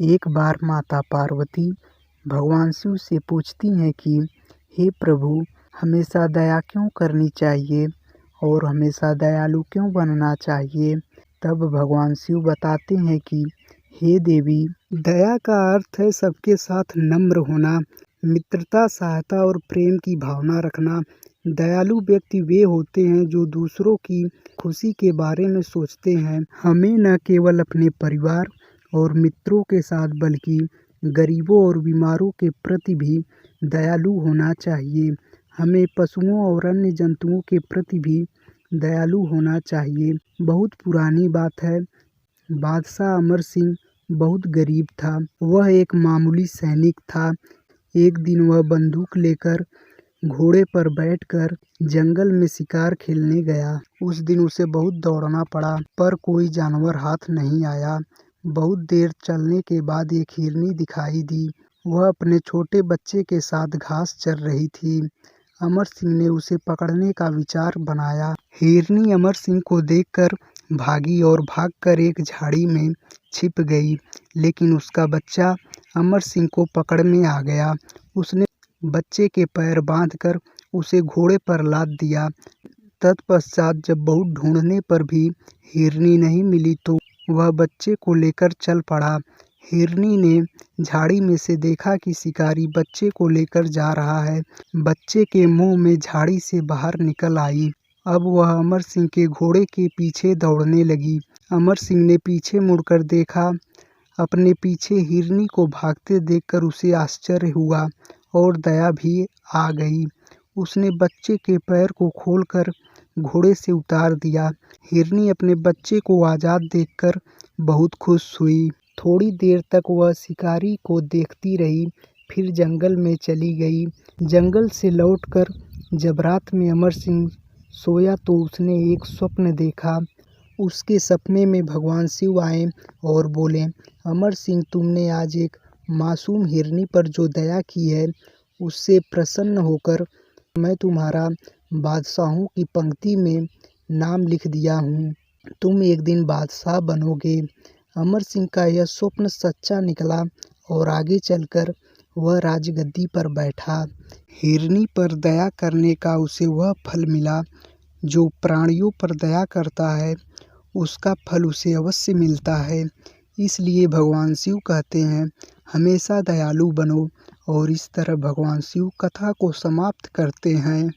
एक बार माता पार्वती भगवान शिव से पूछती हैं कि हे प्रभु, हमेशा दया क्यों करनी चाहिए और हमेशा दयालु क्यों बनना चाहिए। तब भगवान शिव बताते हैं कि हे देवी, दया का अर्थ है सबके साथ नम्र होना, मित्रता, सहायता और प्रेम की भावना रखना। दयालु व्यक्ति वे होते हैं जो दूसरों की खुशी के बारे में सोचते हैं। हमें न केवल अपने परिवार और मित्रों के साथ बल्कि गरीबों और बीमारों के प्रति भी दयालु होना चाहिए। हमें पशुओं और अन्य जंतुओं के प्रति भी दयालु होना चाहिए। बहुत पुरानी बात है, बादशाह अमर सिंह बहुत गरीब था। वह एक मामूली सैनिक था। एक दिन वह बंदूक लेकर घोड़े पर बैठकर जंगल में शिकार खेलने गया। उस दिन उसे बहुत दौड़ना पड़ा, पर कोई जानवर हाथ नहीं आया। बहुत देर चलने के बाद एक हिरनी दिखाई दी। वह अपने छोटे बच्चे के साथ घास चर रही थी। अमर सिंह ने उसे पकड़ने का विचार बनाया। हिरनी अमर सिंह को देखकर भागी और भागकर एक झाड़ी में छिप गई, लेकिन उसका बच्चा अमर सिंह को पकड़ में आ गया। उसने बच्चे के पैर बांधकर उसे घोड़े पर लाद दिया। तत्पश्चात जब बहुत ढूंढने पर भी हिरनी नहीं मिली तो वह बच्चे को लेकर चल पड़ा। हिरनी ने झाड़ी में से देखा कि शिकारी बच्चे को लेकर जा रहा है। बच्चे के मुंह में झाड़ी से बाहर निकल आई। अब वह अमर सिंह के घोड़े के पीछे दौड़ने लगी। अमर सिंह ने पीछे मुड़कर देखा। अपने पीछे हिरनी को भागते देखकर उसे आश्चर्य हुआ और दया भी आ गई। उसने बच्चे के पैर को खोलकर घोड़े से उतार दिया। हिरनी अपने बच्चे को आज़ाद देखकर बहुत खुश हुई। थोड़ी देर तक वह शिकारी को देखती रही, फिर जंगल में चली गई। जंगल से लौटकर जब रात में अमर सिंह सोया तो उसने एक स्वप्न देखा। उसके सपने में भगवान शिव आए और बोले, अमर सिंह, तुमने आज एक मासूम हिरनी पर जो दया की है, उससे प्रसन्न होकर मैं तुम्हारा बादशाहों की पंक्ति में नाम लिख दिया हूँ। तुम एक दिन बादशाह बनोगे। अमर सिंह का यह स्वप्न सच्चा निकला और आगे चलकर वह राजगद्दी पर बैठा। हिरनी पर दया करने का उसे वह फल मिला। जो प्राणियों पर दया करता है उसका फल उसे अवश्य मिलता है। इसलिए भगवान शिव कहते हैं, हमेशा दयालु बनो। और इस तरह भगवान शिव कथा को समाप्त करते हैं।